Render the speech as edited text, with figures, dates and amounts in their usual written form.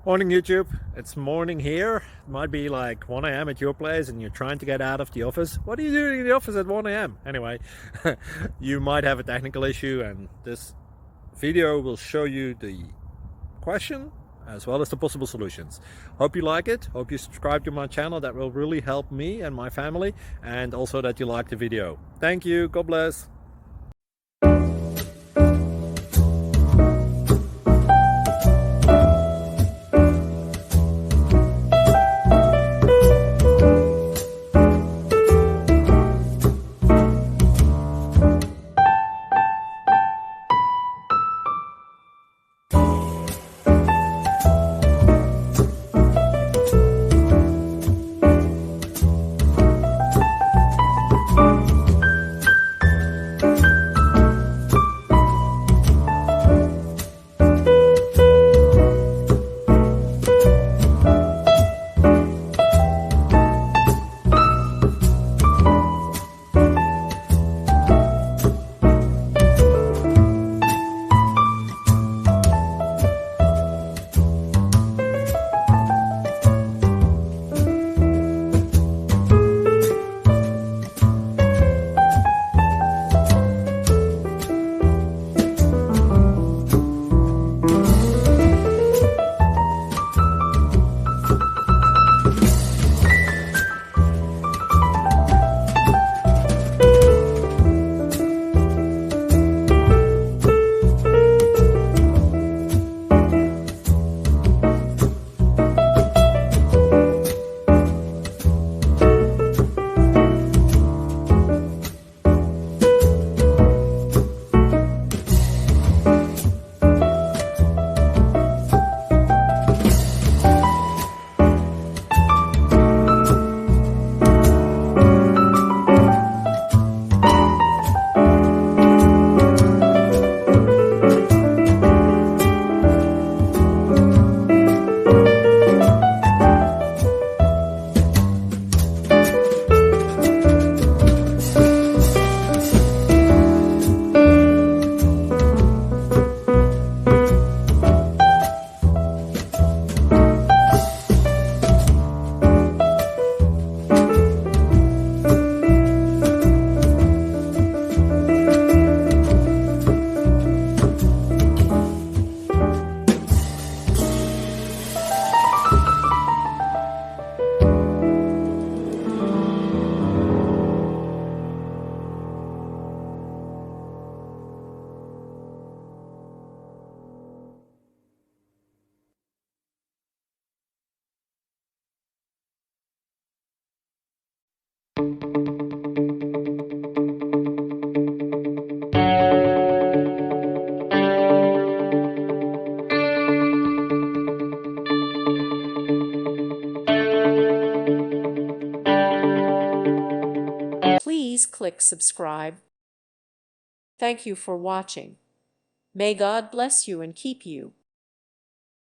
Morning YouTube, it's morning here. It might be like 1 a.m. at your place and you're trying to get out of the office. What are you doing in the office at 1 a.m.? Anyway, you might have a technical issue and this video will show you the question as well as the possible solutions. Hope you like it, hope you subscribe to my channel. That will really help me and my family, and also that you like the video. Thank you, God bless. Please click subscribe. Thank you for watching. May God bless you and keep you.